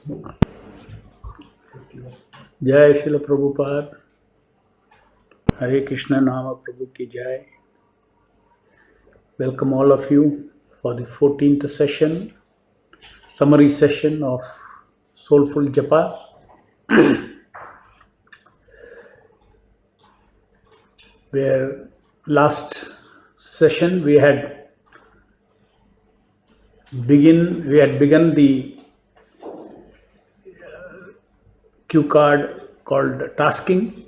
Jai Srila Prabhupada, Hare Krishna Nama Prabhu ki Jai. Welcome all of you for the 14th session, summary session of Soulful Japa. Where last session we had begun the cue card called tasking,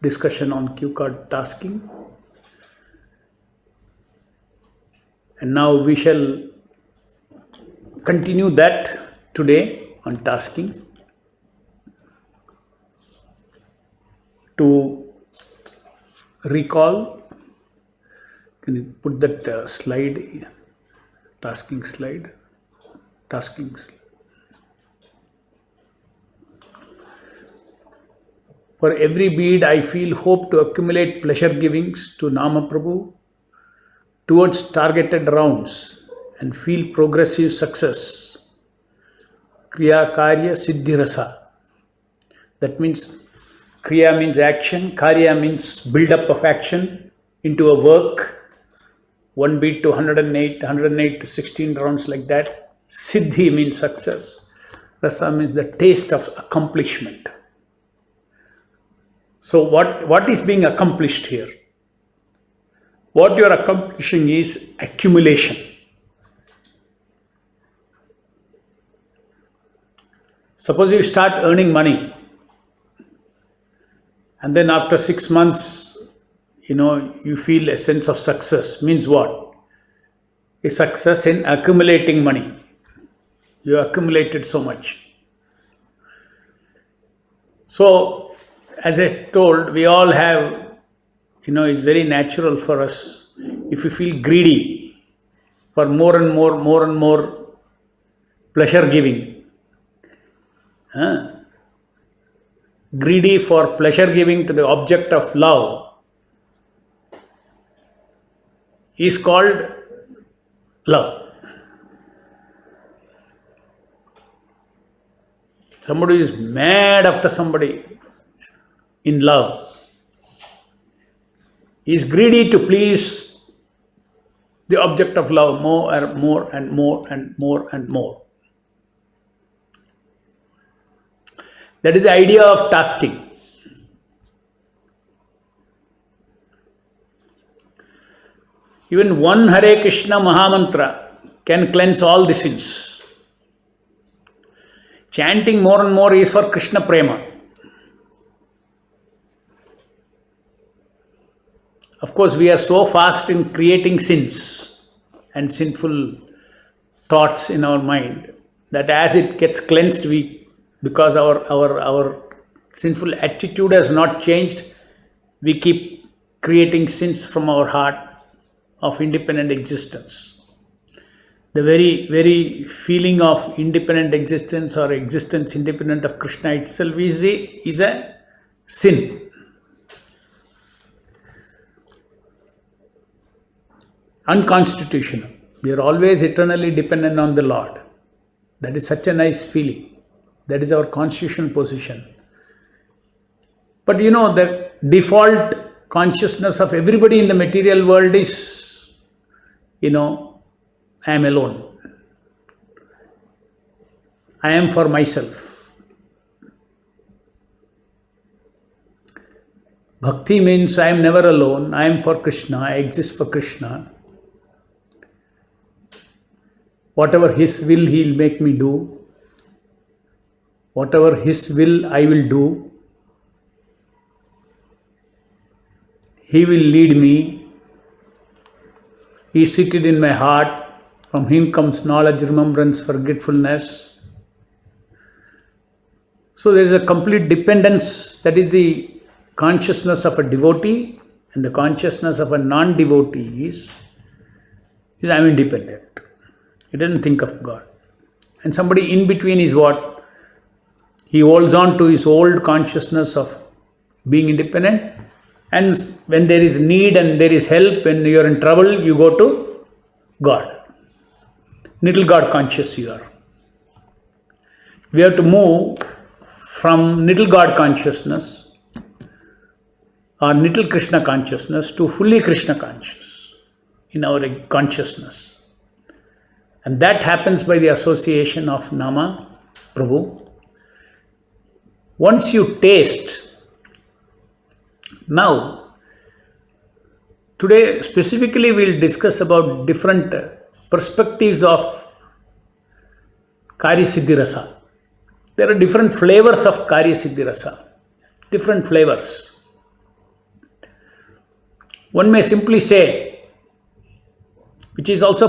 discussion on cue card tasking. And now we shall continue that today on tasking. To recall, can you put that slide, tasking slide, tasking slide. For every bead I feel hope to accumulate pleasure givings to Nama Prabhu towards targeted rounds and feel progressive success. Kriya Karya Siddhi Rasa. That means Kriya means action, Karya means build-up of action into a work, one beat to 108 to 16 rounds like that. Siddhi means success. Rasa means the taste of accomplishment. So what is being accomplished here? What you are accomplishing is accumulation. Suppose you start earning money, and then after 6 months, you feel a sense of success. Means what? A success in accumulating money. You accumulated so much. So, as I told, we all have, it's very natural for us. If you feel greedy for more and more pleasure giving, greedy for pleasure giving to the object of love is called love. Somebody is mad after somebody in love. He is greedy to please the object of love more and more and more and more and more. That is the idea of tasking. Even one Hare Krishna Mahamantra can cleanse all the sins. Chanting more and more is for Krishna Prema. Of course, we are so fast in creating sins and sinful thoughts in our mind that as it gets cleansed, because our sinful attitude has not changed, we keep creating sins from our heart of independent existence. The very feeling of independent existence or existence independent of Krishna itself is a sin. Unconstitutional. We are always eternally dependent on the Lord. That is such a nice feeling. That is our constitutional position. But the default consciousness of everybody in the material world is, I am alone. I am for myself. Bhakti means I am never alone. I am for Krishna. I exist for Krishna. Whatever His will, He will make me do. Whatever His will, I will do. He will lead me. He is seated in my heart. From Him comes knowledge, remembrance, forgetfulness. So there is a complete dependence. That is the consciousness of a devotee, and the consciousness of a non-devotee is I am independent. He doesn't think of God. And somebody in between is what? He holds on to his old consciousness of being independent, and when there is need and there is help, when you are in trouble, you go to God. Little God conscious you are. We have to move from little God consciousness or little Krishna consciousness to fully Krishna conscious in our consciousness. And that happens by the association of Nama, Prabhu. Once you taste, now, today specifically we'll discuss about different perspectives of Karya Siddhi Rasa. There are different flavors of Karya Siddhi Rasa, different flavors. One may simply say, which is also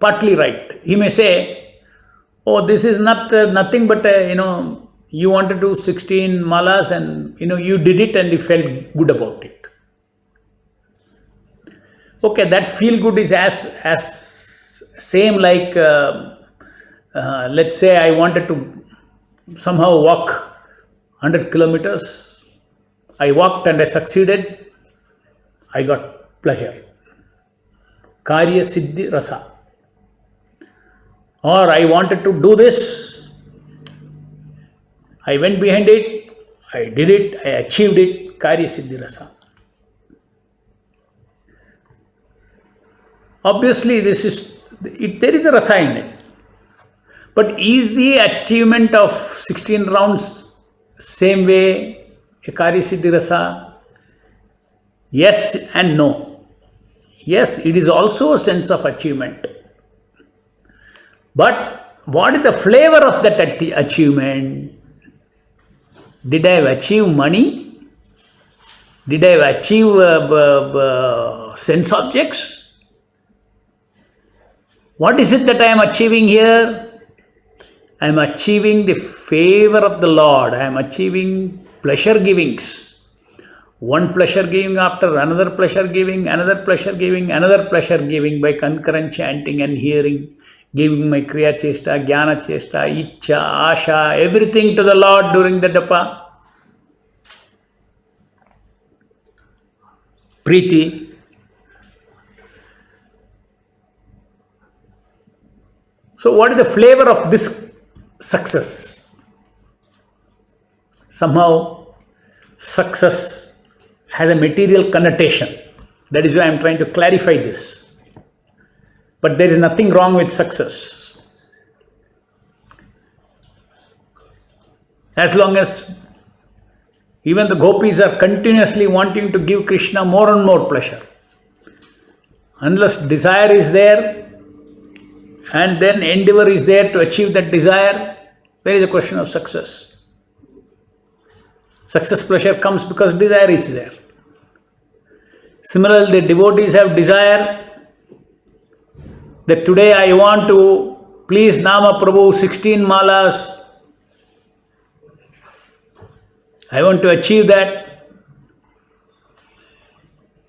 partly right. He may say, oh, this is nothing but, you want to do 16 malas and, you did it and you felt good about it. Okay, that feel good is as same like, let's say I wanted to somehow walk 100 kilometers. I walked and I succeeded. I got pleasure. Karya Siddhi Rasa. Or I wanted to do this. I went behind it. I did it. I achieved it. Karya Siddhi Rasa. Obviously, there is a rasa in it. But is the achievement of 16 rounds same way a Karya Siddhi Rasa? Yes and no. Yes, it is also a sense of achievement. But what is the flavor of that achievement? Did I achieve money? Did I achieve sense objects? What is it that I am achieving here? I am achieving the favor of the Lord. I am achieving pleasure givings. One pleasure giving after another pleasure giving, another pleasure giving, another pleasure giving by concurrent chanting and hearing, giving my Kriya Chesta, Jnana Chesta, Ichcha, Asha, everything to the Lord during the Japa. Preeti. So what is the flavor of this success? Somehow success has a material connotation. That is why I am trying to clarify this. But there is nothing wrong with success. As long as even the gopis are continuously wanting to give Krishna more and more pleasure. Unless desire is there, and then endeavor is there to achieve that desire, where is a question of success? Success pleasure comes because desire is there. Similarly, the devotees have desire that today I want to please Nama Prabhu 16 malas. I want to achieve that.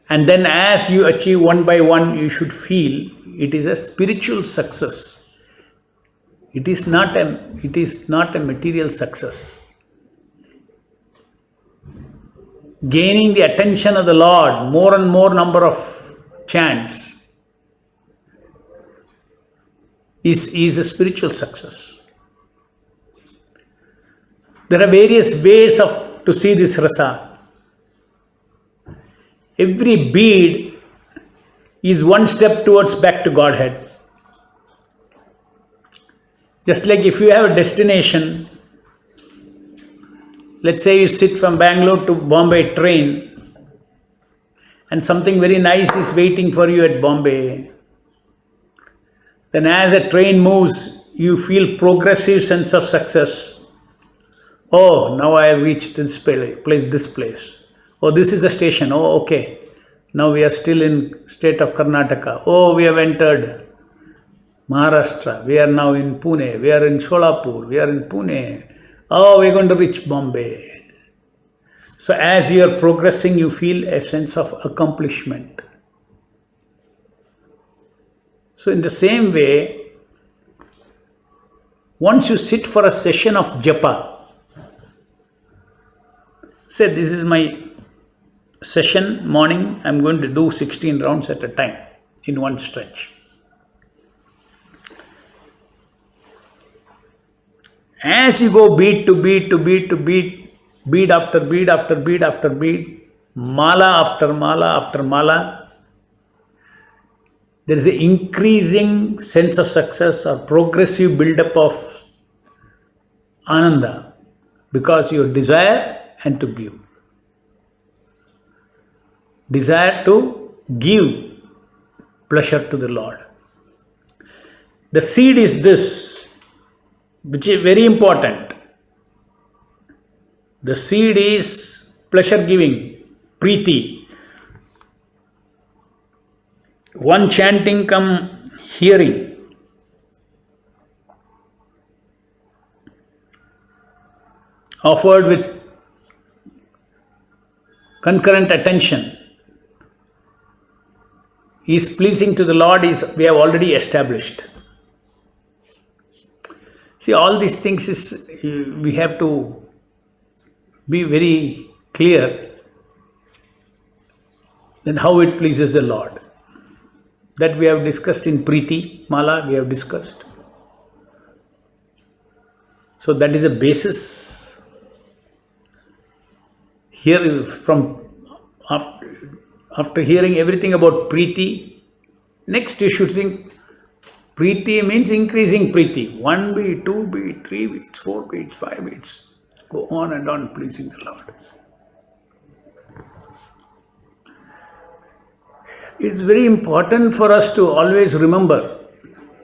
And then as you achieve one by one, you should feel it is a spiritual success. It is not a material success. Gaining the attention of the Lord, more and more number of chants is a spiritual success. There are various ways to see this rasa. Every bead is one step towards back to Godhead. Just like if you have a destination, let's say you sit from Bangalore to Bombay train and something very nice is waiting for you at Bombay. Then as a train moves, you feel progressive sense of success. Oh, now I have reached this place. Oh, this is the station. Oh, okay. Now we are still in state of Karnataka. Oh, we have entered Maharashtra. We are now in Pune. We are in Solapur. We are in Pune. Oh, we are going to reach Bombay. So as you are progressing, you feel a sense of accomplishment. So in the same way, once you sit for a session of japa, say this is my session morning, I am going to do 16 rounds at a time in one stretch. As you go beat to beat to beat to beat, bead after bead after bead after bead, mala after mala after mala, there is an increasing sense of success or progressive build-up of ananda because you desire and to give. Desire to give pleasure to the Lord. The seed is this, which is very important. The seed is pleasure giving, preeti. One chanting come hearing. Offered with concurrent attention is pleasing to the Lord is we have already established. See, all these things is we have to be very clear then how it pleases the Lord. That we have discussed in Preeti Mala, we have discussed. So that is a basis. Here from after hearing everything about Preeti, next you should think Preeti means increasing Preeti. 1 beat, 2 beat, 3 beats, 4 beats, 5 beats. Go on and on pleasing the Lord. It's very important for us to always remember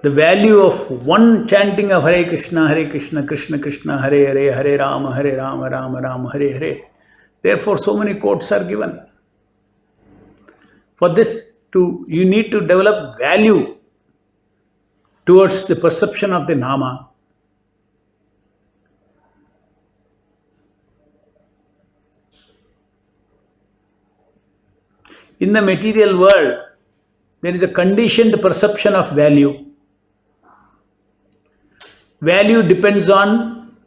the value of one chanting of Hare Krishna, Krishna Krishna, Hare Hare, Hare Rama, Rama Rama, Hare Hare. Therefore, so many quotes are given. For this, you need to develop value towards the perception of the Nama. In the material world, there is a conditioned perception of value. Value depends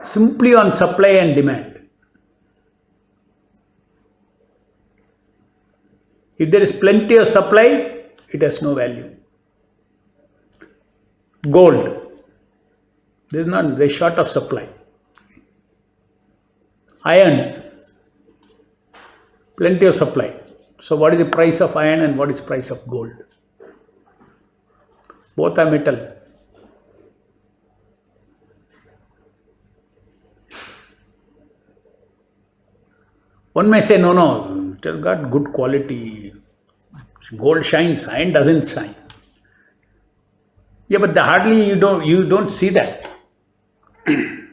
simply on supply and demand. If there is plenty of supply, it has no value. Gold, there is short of supply. Iron, plenty of supply. So what is the price of iron and what is the price of gold? Both are metal. One may say, no, it has got good quality. Gold shines, iron doesn't shine. Yeah, but hardly you don't see that. The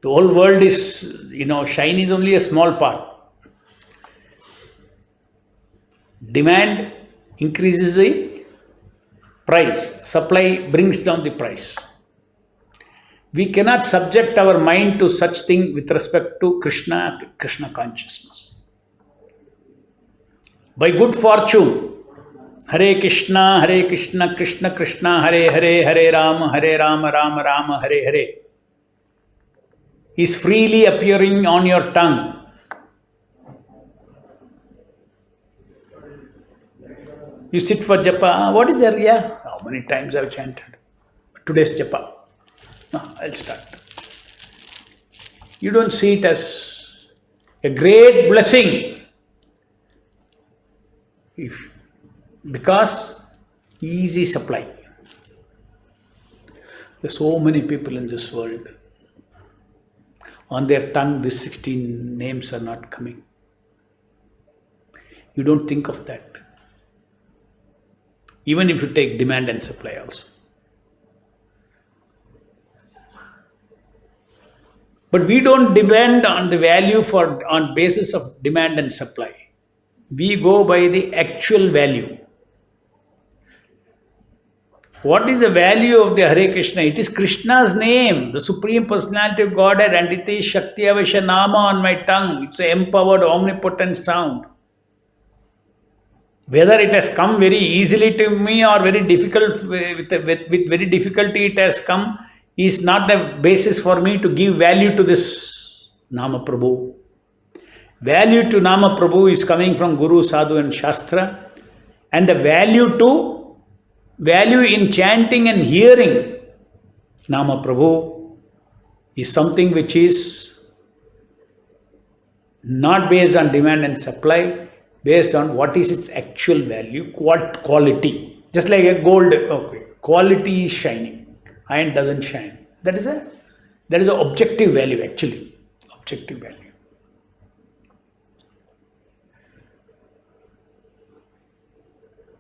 whole world is, shine is only a small part. Demand increases the price. Supply brings down the price. We cannot subject our mind to such thing with respect to Krishna consciousness. By good fortune, Hare Krishna, Krishna Krishna, Hare Hare, Hare Rama, Rama Rama, Hare Hare is freely appearing on your tongue. You sit for japa, what is there? Yeah, how many times I have chanted? Today's japa. No, I'll start. You don't see it as a great blessing. Because easy supply. There are so many people in this world. On their tongue, these 16 names are not coming. You don't think of that. Even if you take demand and supply also. But we don't depend on the value on basis of demand and supply. We go by the actual value. What is the value of the Hare Krishna? It is Krishna's name, the Supreme Personality of Godhead, and it is Shakti Avasha Nama on my tongue. It's an empowered, omnipotent sound. Whether it has come very easily to me or very difficult, with very difficulty it has come, is not the basis for me to give value to this Nama Prabhu. Value to Nama Prabhu is coming from Guru, Sadhu and Shastra, and the value in chanting and hearing Nama Prabhu is something which is not based on demand and supply, based on what is its actual value, what quality. Just like a gold, okay, quality is shining, iron doesn't shine. That is a objective value actually, objective value.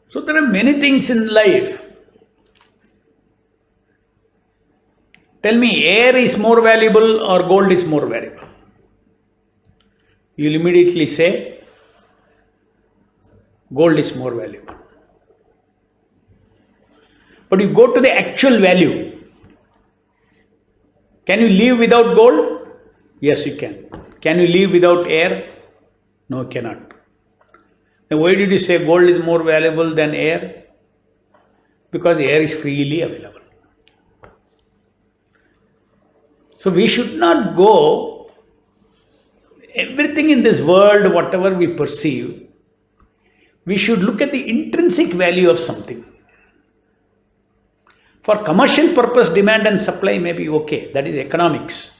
So there are many things in life. Tell me, air is more valuable or gold is more valuable? You'll immediately say gold is more valuable. But you go to the actual value. Can you live without gold? Yes, you can. Can you live without air? No, you cannot. Then why did you say gold is more valuable than air? Because air is freely available. So we should not go, everything in this world, whatever we perceive, we should look at the intrinsic value of something. For commercial purpose, demand and supply may be okay. That is economics.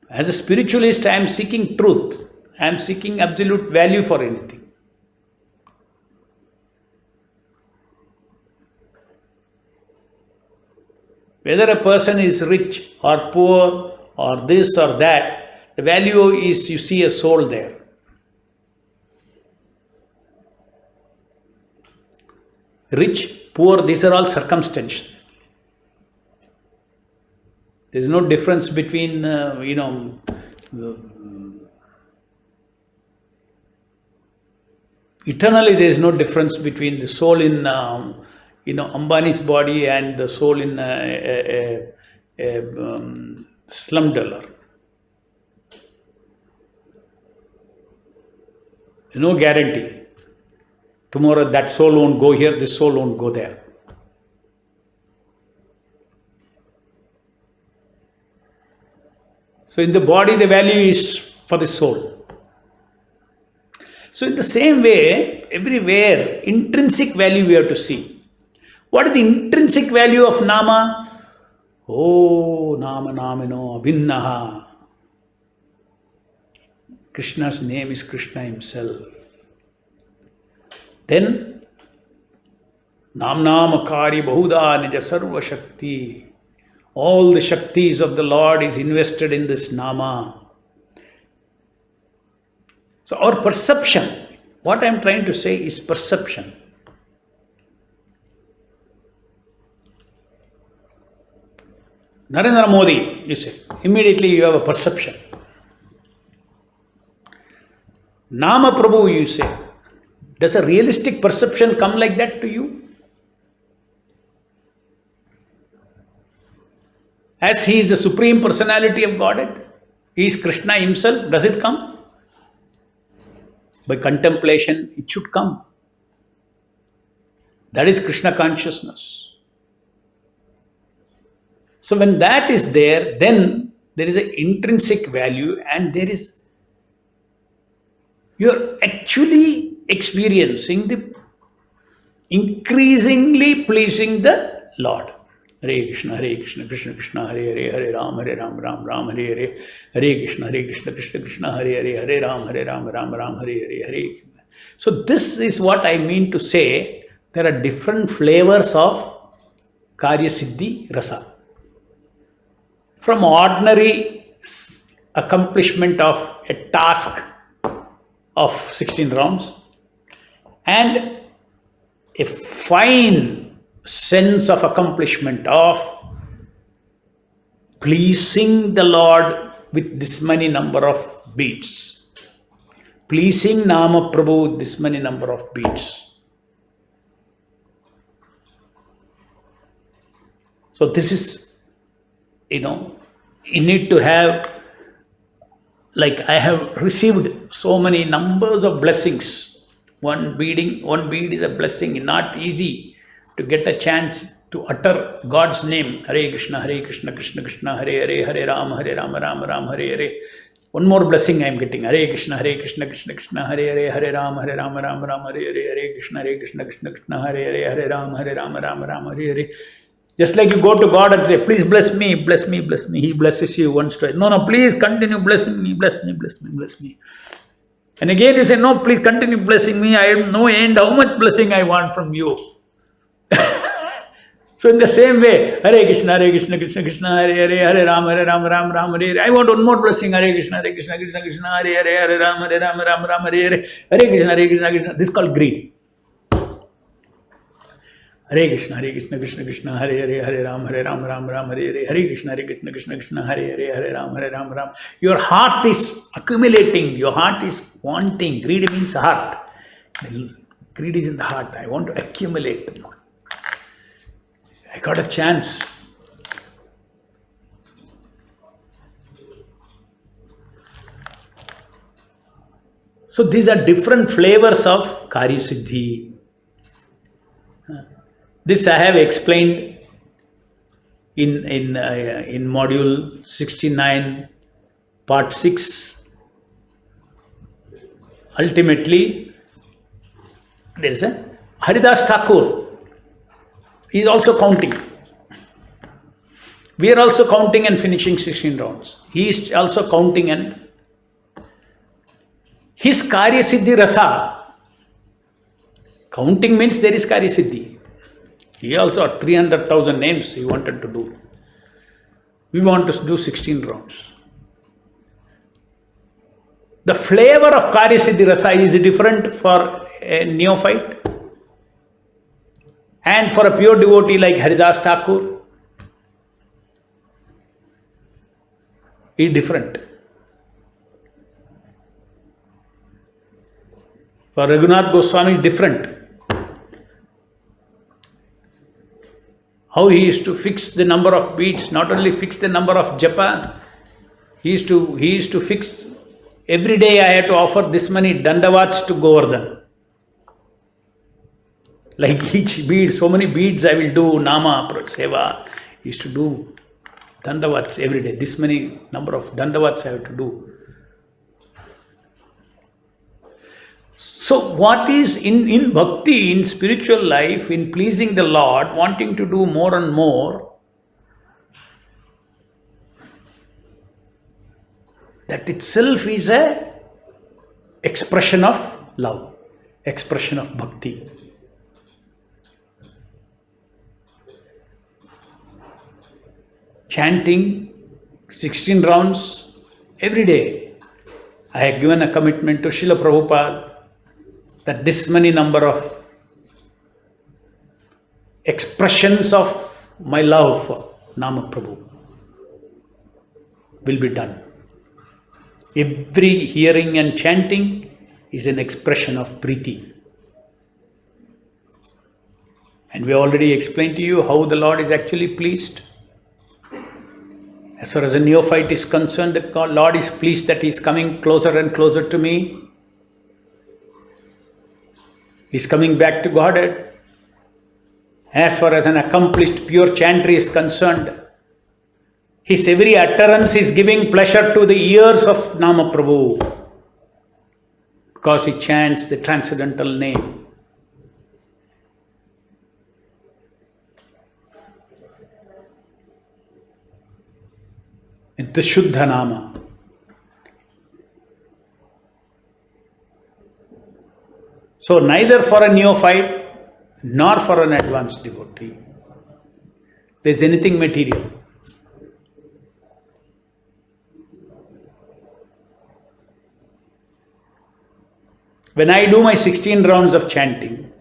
As a spiritualist, I am seeking truth. I am seeking absolute value for anything. Whether a person is rich or poor or this or that, the value is you see a soul there. Rich, poor, these are all circumstantial. There is no difference between, eternally there is no difference between the soul in, Ambani's body and the soul in a slum dweller. There is no guarantee. Tomorrow that soul won't go here, this soul won't go there. So in the body, the value is for the soul. So in the same way, everywhere, intrinsic value we have to see. What is the intrinsic value of Nama? Oh, Nama Namino Abhinnaha. Krishna's name is Krishna himself. Then, Namnamakari Bahuda Nija Sarva Shakti. All the Shaktis of the Lord is invested in this Nama. So our perception, what I am trying to say is perception. Narendra Modi, you say, immediately you have a perception. Nama Prabhu, you say, does a realistic perception come like that to you? As he is the Supreme Personality of Godhead, he is Krishna himself, does it come? By contemplation, it should come. That is Krishna consciousness. So when that is there, then there is an intrinsic value and there is, you are actually experiencing the increasingly pleasing the Lord. Hare Krishna, Krishna Krishna, Hare Hare, Hare Rama, Ram Ram, Hare Hare, Hare Krishna, Krishna Krishna, Hare Hare, Hare Rama, Ram Ram, Hare Hare, Hare. So this is what I mean to say, there are different flavors of Karya Siddhi Rasa. From ordinary accomplishment of a task of 16 rounds and a fine sense of accomplishment of pleasing the Lord with this many number of beats, pleasing Nama Prabhu with this many number of beats. So this is, you need to have, like I have received so many numbers of blessings. One bead is a blessing. Not easy to get a chance to utter God's name. Hare Krishna, Krishna Krishna, Hare Hare, Hare Rama, Ram Hare Hare. One more blessing I am getting. Hare Krishna, Krishna Krishna, Hare Hare, Hare Rama, Ram Hare Hare, Hare Krishna, Krishna Krishna, Hare Hare, Hare Rama, Ram Hare Hare. Just like you go to God and say, please bless me, bless me, bless me. He blesses you once, twice. No, no, please continue blessing me, bless me, bless me, bless me. And again you say, no, please continue blessing me. I have no end how much blessing I want from you. So in the same way, Hare Krishna, Krishna Krishna, Hare Hare, Hare Rama, Ram Ram, Hare Hare. I want one more blessing. Hare Krishna, Krishna Krishna, Hare Hare, Hare Rama, Ram Ram, Hare Hare. Hare Krishna, Krishna. This is called greed. Hare Krishna, Krishna Krishna, Hare Hare, Hare Ram, Ram Ram, Hare Hare. Hare Krishna, Krishna Krishna, Hare Hare, Hare Ram, Ram. Your heart is accumulating. Your heart is wanting. Greed means heart. Greed is in the heart. I want to accumulate more. I got a chance. So these are different flavors of Karya Siddhi. This I have explained in module 69, part 6. Ultimately, there is a Haridas Thakur. He is also counting. We are also counting and finishing 16 rounds. He is also counting, and his Karya Siddhi Rasa. Counting means there is Karya Siddhi. He also had 300,000 names he wanted to do. We want to do 16 rounds. The flavor of Karya Siddhi Rasa is different for a neophyte and for a pure devotee like Haridas Thakur. Is different. For Raghunath Goswami is different. How he used to fix the number of beads, not only fix the number of japa, he used to fix, every day I had to offer this many dandavats to Govardhan. Like each bead, so many beads I will do, Nama, Seva. He used to do dandavats every day. This many number of dandavats I have to do. So what is in bhakti, in spiritual life, in pleasing the Lord, wanting to do more and more, that itself is a expression of love, expression of bhakti. Chanting 16 rounds every day. I have given a commitment to Srila Prabhupada that this many number of expressions of my love for Nama Prabhu will be done. Every hearing and chanting is an expression of Preeti. And we already explained to you how the Lord is actually pleased. As far as a neophyte is concerned, the Lord is pleased that He is coming closer and closer to me. He is coming back to Godhead. As far as an accomplished pure chanter is concerned, his every utterance is giving pleasure to the ears of Nama Prabhu, because he chants the transcendental name. It's the Shuddha Nama. So neither for a neophyte nor for an advanced devotee there is anything material. When I do my 16 rounds of chanting,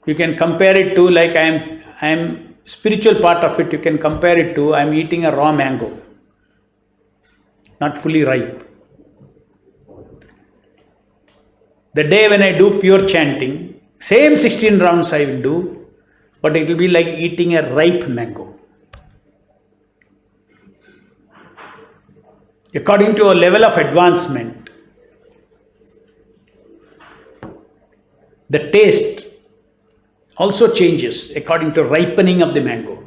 you can compare it to, like I am spiritual part of it, you can compare it to I am eating a raw mango, not fully ripe. The day when I do pure chanting, same 16 rounds I will do, but it will be like eating a ripe mango. According to a level of advancement, the taste also changes according to ripening of the mango.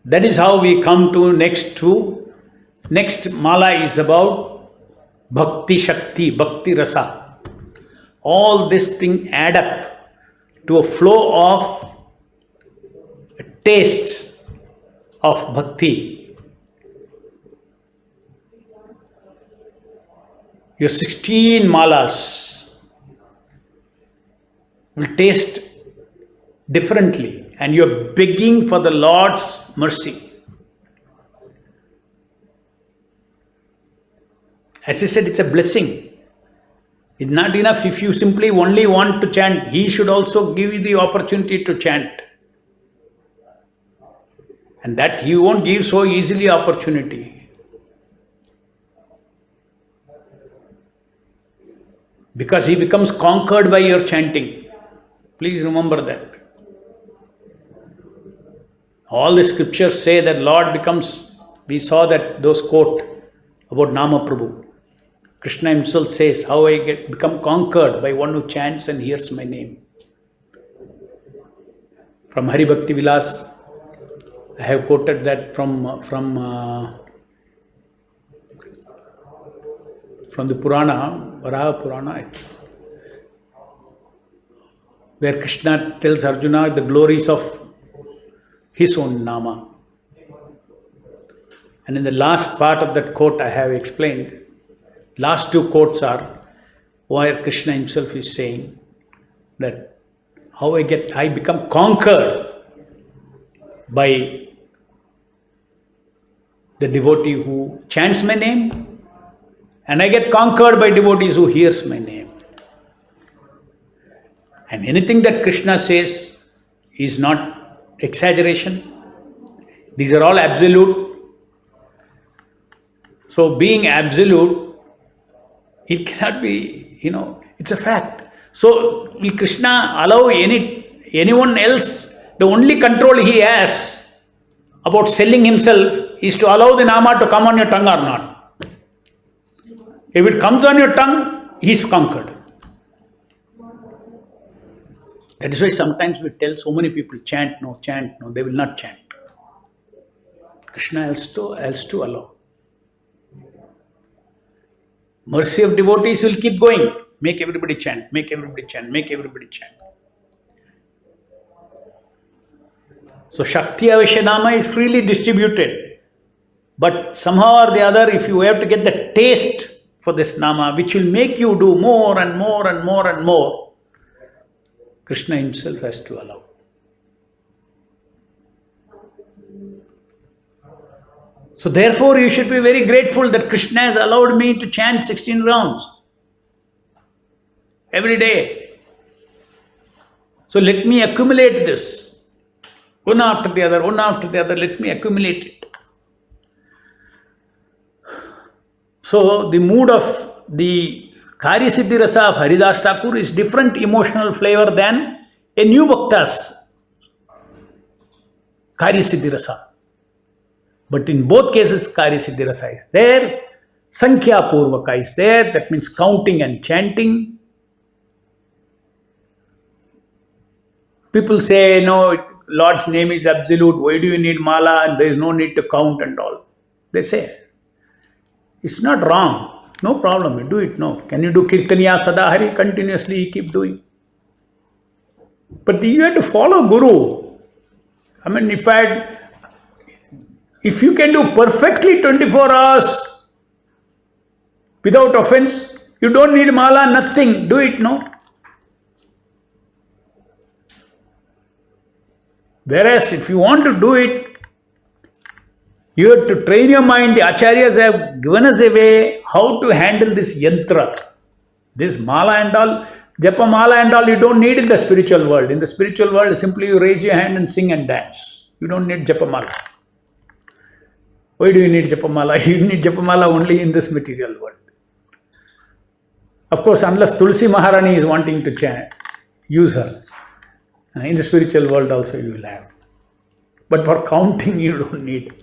That is how we come to next mala is about Bhakti Shakti, Bhakti Rasa. All this thing add up to a flow of a taste of bhakti. Your 16 malas will taste differently, and you're begging for the Lord's mercy. As I said, it's a blessing. It's not enough if you simply only want to chant. He should also give you the opportunity to chant. And that He won't give so easily opportunity. Because He becomes conquered by your chanting. Please remember that. All the scriptures say that Lord becomes, we saw that those quote about Nama Prabhu. Krishna himself says, how I become conquered by one who chants and hears my name. From Hari Bhakti Vilas, I have quoted that from the Purana, Varaha Purana, where Krishna tells Arjuna the glories of his own Nama. And in the last part of that quote I have explained, last two quotes are where Krishna himself is saying that how I become conquered by the devotee who chants my name, and I get conquered by devotees who hears my name. And anything that Krishna says is not exaggeration. These are all absolute. So being absolute, it cannot be, it's a fact. So will Krishna allow anyone else? The only control he has about selling himself is to allow the Nama to come on your tongue or not. If it comes on your tongue, he is conquered. That is why sometimes we tell so many people, chant no, they will not chant. Krishna else to allow. Mercy of devotees will keep going. Make everybody chant, make everybody chant, make everybody chant. So Shakti Aveshanama is freely distributed. But somehow or the other, if you have to get the taste for this Nama, which will make you do more and more and more and more, Krishna himself has to allow. So therefore, you should be very grateful that Krishna has allowed me to chant 16 rounds every day. So let me accumulate this. One after the other, let me accumulate it. So the mood of the Karyasiddhi Rasa of Haridas Thakur is different emotional flavor than a new Bhakta's Karyasiddhi Rasa. But in both cases, Karyasiddhi Rasa is there. Sankhya Purvaka is there. That means counting and chanting. People say, no, Lord's name is absolute. Why do you need mala? And there is no need to count and all. They say. It's not wrong. No problem. You do it. No. Can you do Kirtaniya Sadahari? Continuously you keep doing. But you have to follow Guru. I mean, if you can do perfectly 24 hours without offense, you don't need mala, nothing. Do it, no? Whereas if you want to do it, you have to train your mind. The acharyas have given us a way how to handle this yantra. This mala and all, japa mala and all, you don't need in the spiritual world. In the spiritual world, simply you raise your hand and sing and dance. You don't need japa mala. Why do you need japa mala? You need japa mala only in this material world. Of course, unless Tulsi Maharani is wanting to chant, use her. In the spiritual world also you will have. But for counting, you don't need.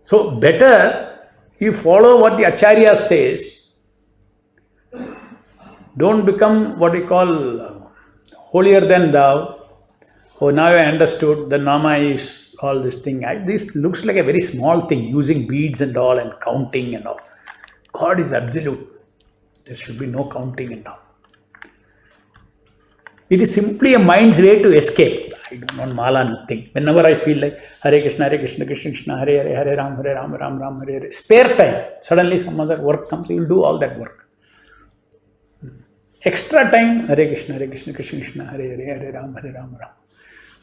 So better you follow what the Acharya says. Don't become what we call holier than thou. Oh, now I understood the Nama is all this thing. This looks like a very small thing, using beads and all and counting and all. God is absolute. There should be no counting and all. It is simply a mind's way to escape. I don't want mala, nothing. Whenever I feel like Hare Krishna, Krishna Krishna, Hare Hare, Hare Ram, Ram Ram, Hare Hare. Spare time. Suddenly some other work comes, you will do all that work. Extra time, Hare Krishna, Krishna Krishna, Hare Hare, Hare Ram, Ram.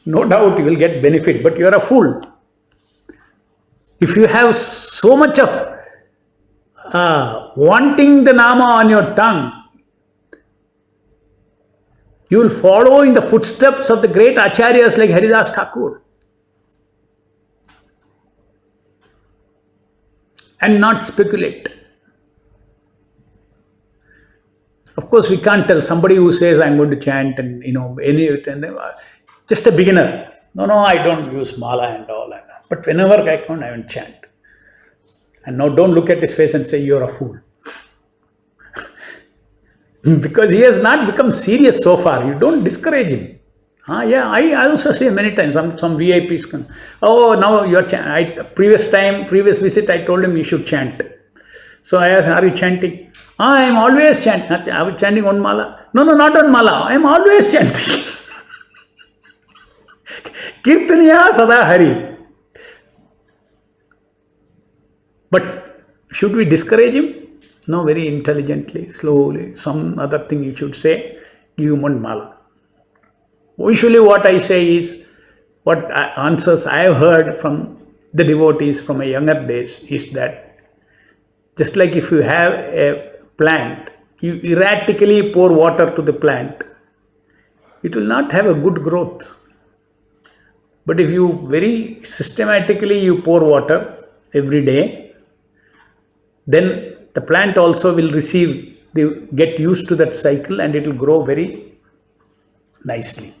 No doubt you will get benefit, but you are a fool. If you have so much of wanting the Nama on your tongue, you will follow in the footsteps of the great acharyas like Haridas Thakur and not speculate. Of course, we can't tell somebody who says, I'm going to chant and, just a beginner. No, I don't use mala and all. But whenever I come, I will chant. And now don't look at his face and say, you're a fool. Because he has not become serious so far. You don't discourage him. I also say many times, some VIPs come, now you're previous visit, I told him you should chant. So I asked, are you chanting? I am always chanting. I was chanting on mala. No, not on mala. I am always chanting. Kirtaniya sada hari. But should we discourage him? No, very intelligently, slowly, some other thing you should say, give him one mala. Usually what I say is, what answers I have heard from the devotees from my younger days is that, just like if you have a plant, you erratically pour water to the plant, it will not have a good growth. But if you very systematically you pour water every day, then the plant also will get used to that cycle and it will grow very nicely.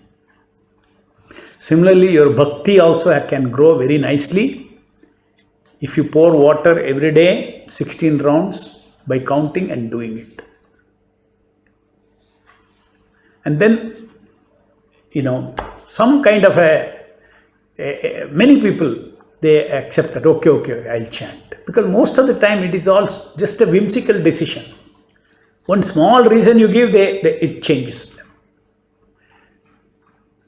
Similarly, your bhakti also can grow very nicely if you pour water every day, 16 rounds by counting and doing it. And then, some kind of many people, they accept that, okay, I'll chant. Because most of the time it is all just a whimsical decision. One small reason you give, it changes them.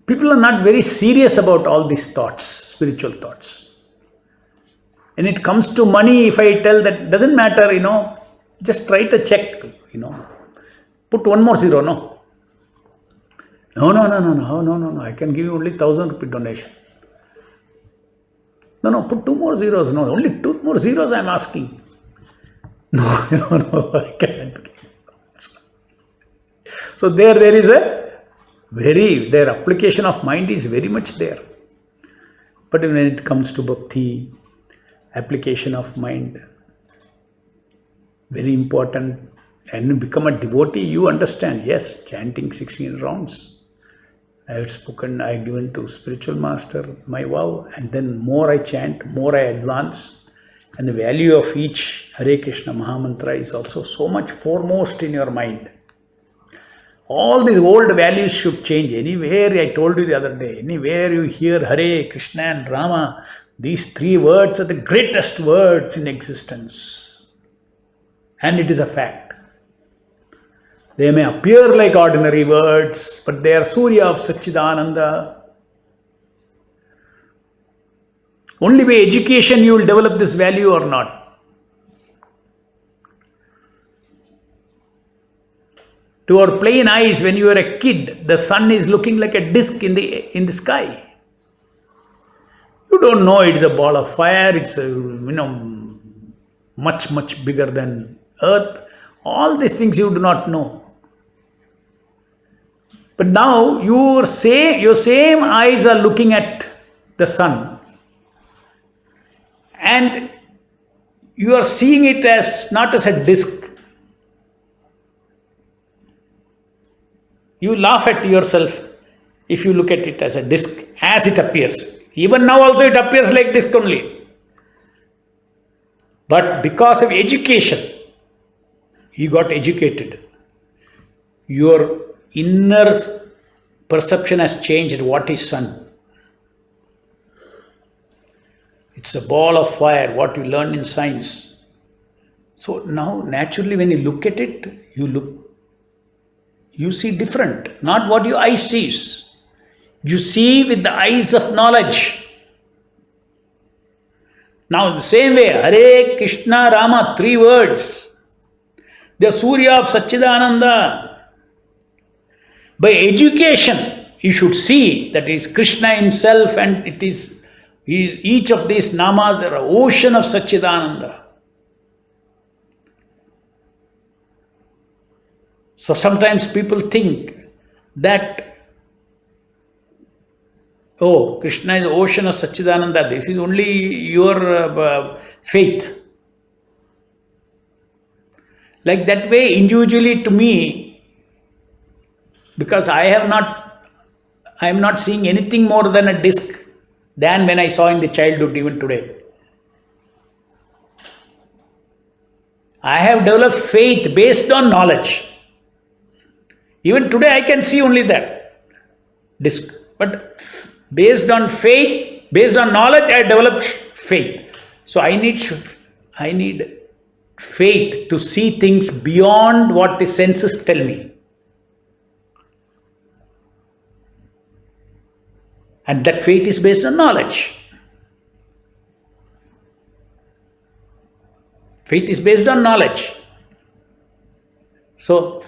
People are not very serious about all these thoughts, spiritual thoughts. When it comes to money, if I tell that, doesn't matter, just write a check, put one more zero, no. No, I can give you only 1,000 rupee donation. No, put two more zeros. No, only two more zeros I'm asking. No, I can't. So there is their application of mind is very much there. But when it comes to bhakti, application of mind, very important. And you become a devotee, you understand, yes, chanting 16 rounds. I have given to spiritual master my vow, and then more I chant, more I advance. And the value of each Hare Krishna Mahamantra is also so much foremost in your mind. All these old values should change. Anywhere, I told you the other day, anywhere you hear Hare, Krishna and Rama, these three words are the greatest words in existence. And it is a fact. They may appear like ordinary words, but they are Surya of Satchidananda. Only by education you will develop this value or not. To our plain eyes, when you are a kid, the sun is looking like a disc in the sky. You don't know it is a ball of fire. It's much bigger than Earth. All these things you do not know. But now your same eyes are looking at the sun, and you are seeing it as not as a disc. You laugh at yourself if you look at it as a disc, as it appears. Even now also it appears like disc only. But because of education, you got educated. Your inner perception has changed. What is sun? It's a ball of fire, what you learn in science. So now naturally when you look at it, you see different, not what your eye sees. You see with the eyes of knowledge. Now the same way, Hare, Krishna, Rama, 3 words. They are Surya of Satchidananda. By education, you should see that it is Krishna himself, and it is each of these namas are an ocean of Satchidananda. So sometimes people think that, oh, Krishna is the ocean of Satchidananda, this is only your faith. Like that way, individually to me, because I am not seeing anything more than a disc than when I saw in the childhood, even today. I have developed faith based on knowledge. Even today I can see only that disc. But based on faith, based on knowledge, I developed faith. So I need faith to see things beyond what the senses tell me. And that faith is based on knowledge. Faith is based on knowledge. So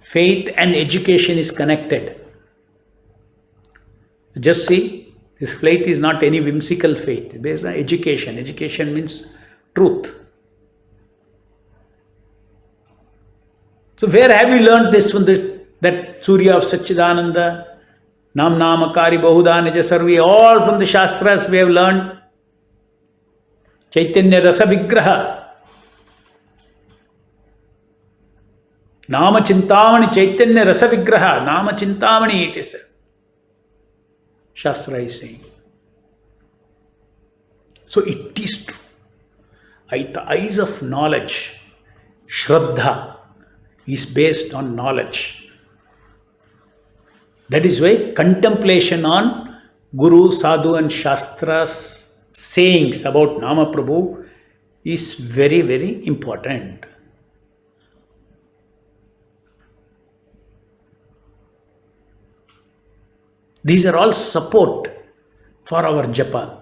faith and education is connected. Just see, this faith is not any whimsical faith. It's based on education. Education means truth. So where have you learned this from that Surya of Satchidananda? Nam Namakari Bahuda Nija Sarvi, all from the Shastras we have learned. Chaitanya Rasa Vigraha. Nama Chintamani Chaitanya Rasa Vigraha. Nama Chintamani it is. Shastra is saying. So it is true. The eyes of knowledge, Shraddha, is based on knowledge. That is why contemplation on Guru, Sadhu and Shastra's sayings about Nama Prabhu is very, very important. These are all support for our japa.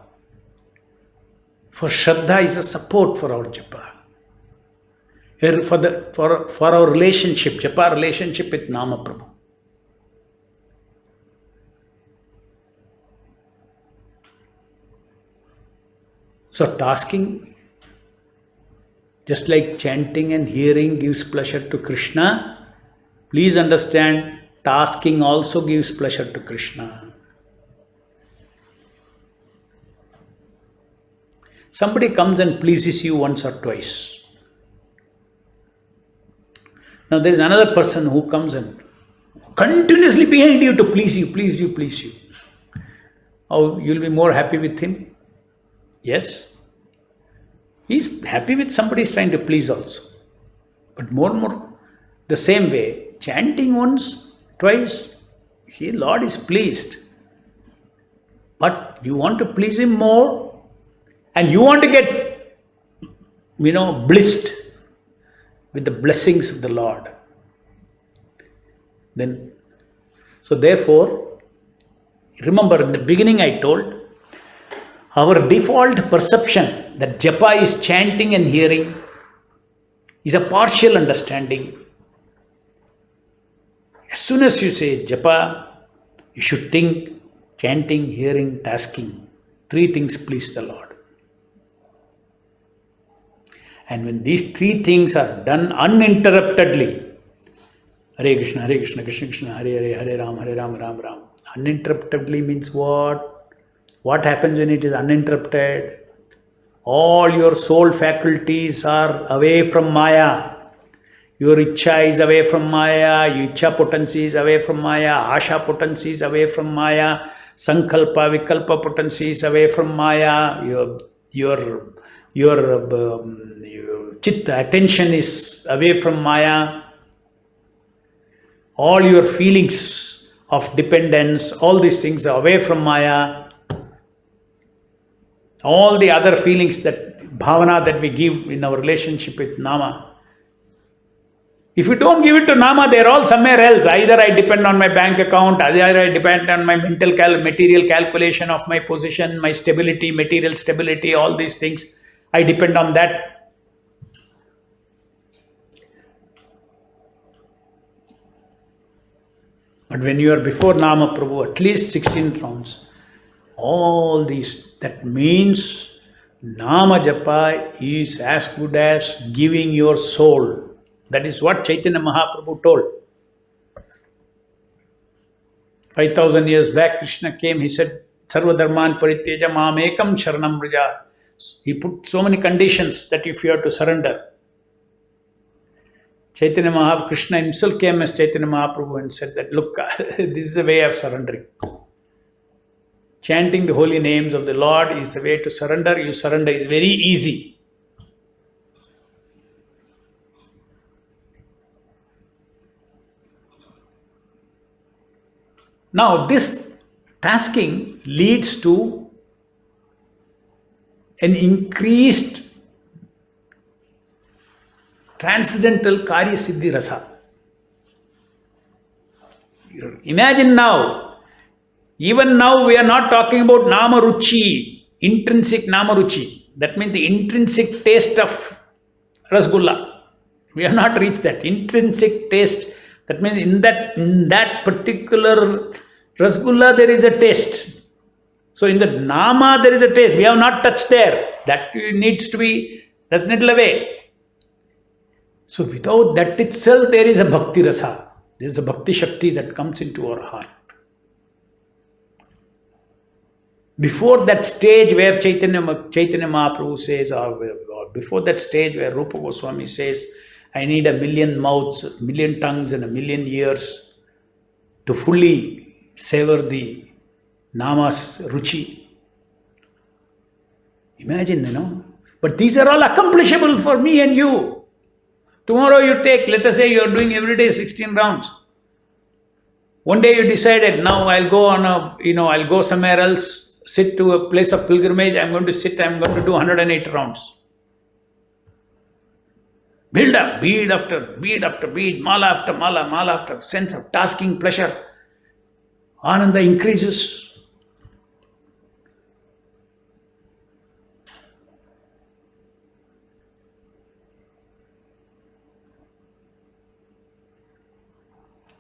For Shraddha is a support for our japa. For our relationship, japa relationship with Nama Prabhu. So tasking, just like chanting and hearing gives pleasure to Krishna, please understand, tasking also gives pleasure to Krishna. Somebody comes and pleases you once or twice. Now there is another person who comes and continuously behind you to please you. Oh, you will be more happy with him? Yes. He is happy with somebody is trying to please also. But more and more, the same way, chanting once, twice, Lord is pleased. But you want to please him more, and you want to get, blessed with the blessings of the Lord. So therefore, remember in the beginning I told, our default perception that japa is chanting and hearing is a partial understanding. As soon as you say japa, you should think chanting, hearing, tasking. 3 things please the Lord. And when these 3 things are done uninterruptedly, Hare Krishna, Krishna Krishna, Hare Hare, Hare Rama, Rama Rama. Uninterruptedly means what? What happens when it is uninterrupted? All your soul faculties are away from Maya. Your Ichcha is away from Maya, your Ichcha potency is away from Maya, Asha potency is away from Maya, Sankalpa, Vikalpa potency is away from Maya, your Chitta, attention is away from Maya. All your feelings of dependence, all these things are away from Maya. All the other feelings that bhavana that we give in our relationship with Nama. If you don't give it to Nama, they're all somewhere else. Either I depend on my bank account, either I depend on my material calculation of my position, my stability, material stability, all these things. I depend on that. But when you are before Nama Prabhu, at least 16 rounds, all these, that means Nama Japa is as good as giving your soul. That is what Chaitanya Mahaprabhu told. 5,000 years back, Krishna came, he said, Sarva Dharman Parityaja Mam Ekam Sharanam Vraja. He put so many conditions that if you have to surrender. Chaitanya Mahaprabhu, Krishna himself came as Chaitanya Mahaprabhu and said that, look, this is a way of surrendering. Chanting the holy names of the Lord is the way to surrender. You surrender is very easy. Now, this tasking leads to an increased transcendental Karya Siddhi Rasa. Imagine now, even now we are not talking about Nama Ruchi, intrinsic Nama Ruchi. That means the intrinsic taste of Rasgulla. We have not reached that. Intrinsic taste. That means in that particular Rasgulla there is a taste. So in the Nama there is a taste. We have not touched there. That needs to be, that's a little away. So without that itself there is a Bhakti Rasa. There is a Bhakti Shakti that comes into our heart. Before that stage where Chaitanya Mahaprabhu says, or before that stage where Rupa Goswami says, I need 1,000,000 mouths, 1,000,000 tongues and 1,000,000 ears to fully savor the Nama's Ruchi. Imagine, But these are all accomplishable for me and you. Tomorrow you take, let us say you are doing every day 16 rounds. One day you decided, now I'll go on I'll go somewhere else, sit to a place of pilgrimage, I'm going to do 108 rounds. Build up, bead after bead, mala after mala after sense of tasking pleasure. Ananda increases.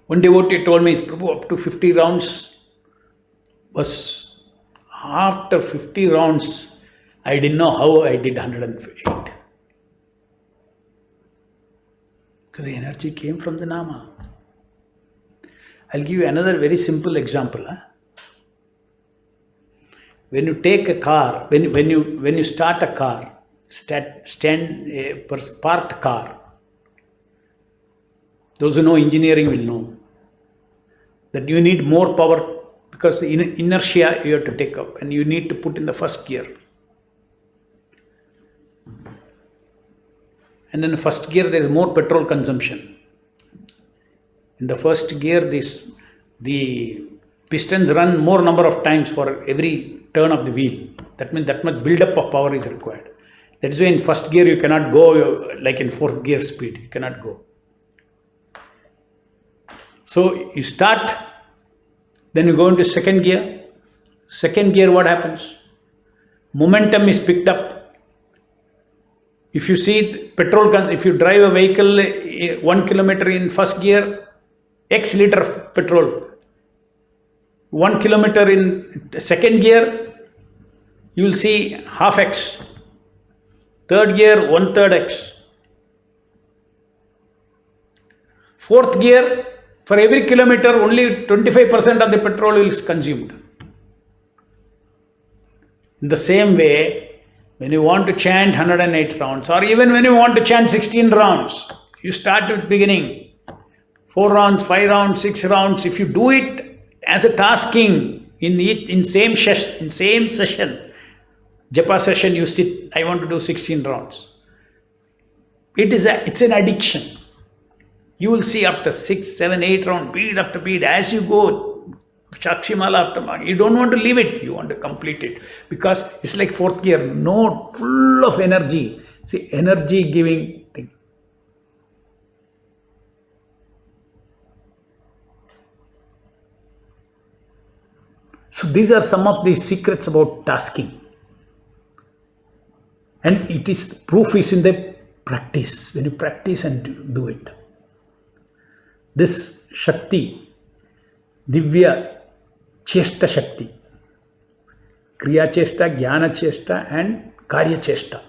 One devotee told me, Prabhu, up to 50 rounds was, after 50 rounds, I didn't know how I did 108. Because the energy came from the Nama. I'll give you another very simple example. When you take a car, when you start a car, parked car, those who know engineering will know that you need more power because the inertia you have to take up and you need to put in the first gear. And in the first gear there is more petrol consumption. In the first gear the pistons run more number of times for every turn of the wheel. That means that much build-up of power is required. That is why in first gear you cannot go like in fourth gear speed. You cannot go. So you start, then you go into second gear. Second gear, what happens? Momentum is picked up. If you see petrol, if you drive a vehicle 1 kilometer in first gear, X liter of petrol. 1 kilometer in second gear, you will see half X. Third gear, 1/3 X. Fourth gear, for every kilometer, only 25% of the petrol is consumed. In the same way, when you want to chant 108 rounds, or even when you want to chant 16 rounds, you start with beginning. 4 rounds, 5 rounds, 6 rounds. If you do it as a tasking in same session, Japa session, you sit, I want to do 16 rounds. It's an addiction. You will see after 6, 7, 8 rounds, bead after bead, as you go, Shakshimala after Mala. You don't want to leave it. You want to complete it. Because it's like fourth gear. Note, full of energy. See, energy giving thing. So these are some of the secrets about tasking. And it is, proof is in the practice. When you practice and do it. This Shakti, Divya Chesta Shakti, Kriya Chesta, Jnana Chesta and Karya Chesta.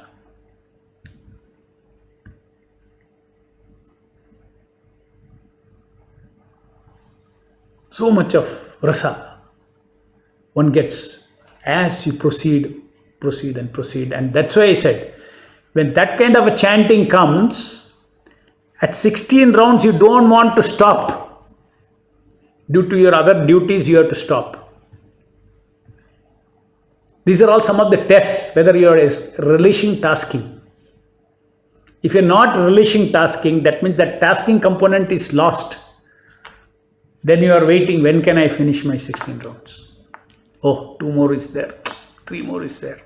So much of rasa one gets as you proceed. And that's why I said, when that kind of a chanting comes, at 16 rounds you don't want to stop. Due to your other duties, you have to stop. These are all some of the tests, whether you are relishing tasking. If you're not relishing tasking, that means that tasking component is lost. Then you are waiting, when can I finish my 16 rounds? Oh, 2 more is there, 3 more is there.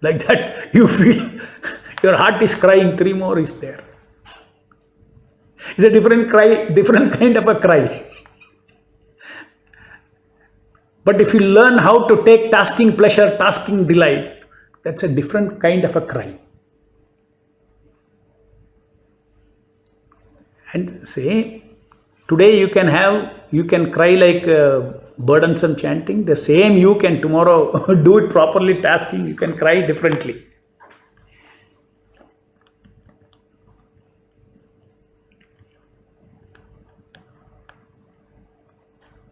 Like that, you feel your heart is crying, 3 more is there. It's a different cry, different kind of a cry. But if you learn how to take tasking pleasure, tasking delight, that's a different kind of a cry. And say, today you can cry like burdensome chanting. The same you can tomorrow do it properly, tasking, you can cry differently.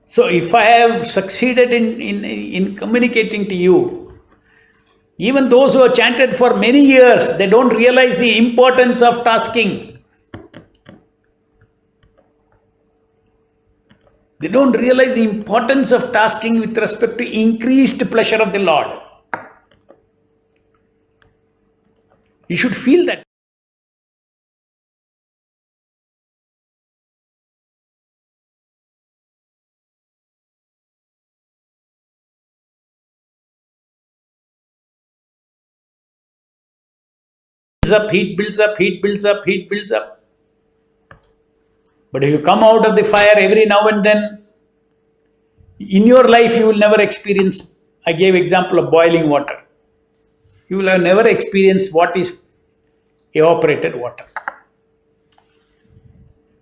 So if I have succeeded in communicating to you, even those who have chanted for many years, they don't realize the importance of tasking. They don't realize the importance of tasking with respect to increased pleasure of the Lord. You should feel that. Heat builds up. But if you come out of the fire every now and then, in your life you will never experience, I gave example of boiling water. You will have never experienced what is evaporated water.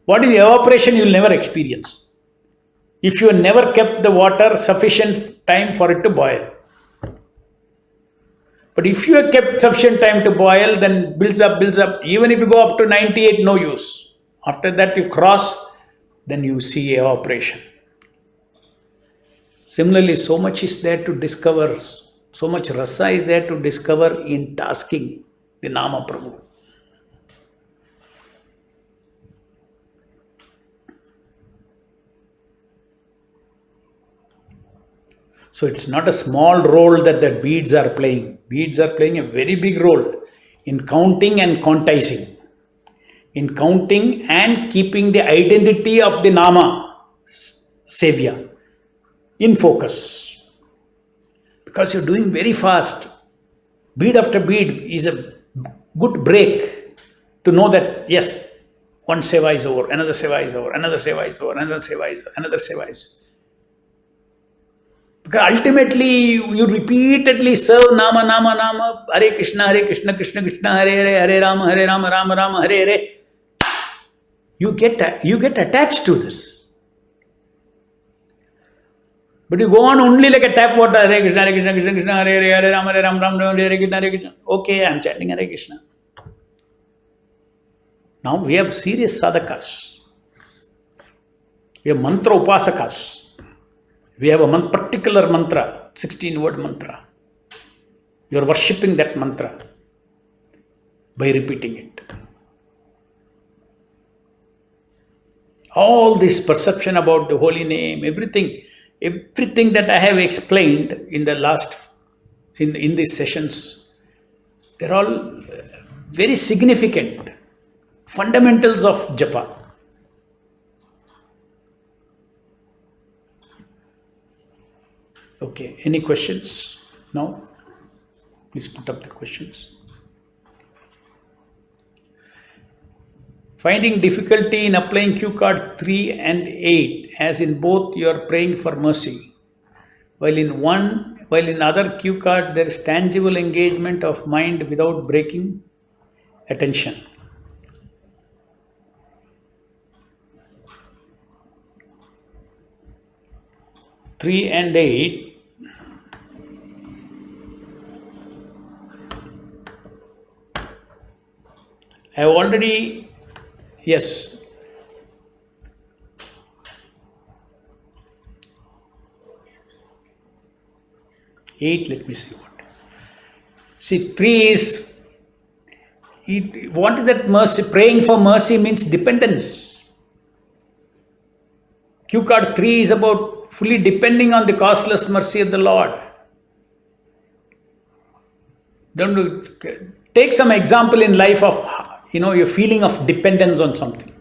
What is evaporation you will never experience. If you have never kept the water sufficient time for it to boil. But if you have kept sufficient time to boil, then builds up. Even if you go up to 98, no use. After that you cross, then you see evaporation. Similarly, so much is there to discover, so much rasa is there to discover in tasking the Nama Prabhu. So it's not a small role that the beads are playing. Beads are playing a very big role in counting and quantizing. In counting and keeping the identity of the Nama Savior in focus. Because you're doing very fast. Bead after bead is a good break to know that, yes, one seva is over, another seva is over, another seva is over, another seva is over, another seva is. Because ultimately, you repeatedly serve Nama, Hare Krishna, Krishna Krishna, Hare Rama, Rama Rama, Hare. You get attached to this. But you go on only like a tap water, Hare Krishna, Krishna, Hare Rama, Rama, Hare Krishna. Okay, I am chanting Hare Krishna. Now we have serious sadhakas. We have mantra upasakas. We have a particular mantra, 16-word mantra. You are worshipping that mantra by repeating it. All this perception about the holy name, everything that I have explained in the last, in these sessions, they're all very significant fundamentals of japa. Okay, any questions now? Please put up the questions. Finding difficulty in applying cue card 3 and 8, as in both you are praying for mercy, while in other cue card there is tangible engagement of mind without breaking attention. Three and 8. I have already, yes. Eight, let me see what. See, 3 is, what is that mercy? Praying for mercy means dependence. Cue card 3 is about fully depending on the causeless mercy of the Lord. Take some example in life of, your feeling of dependence on something.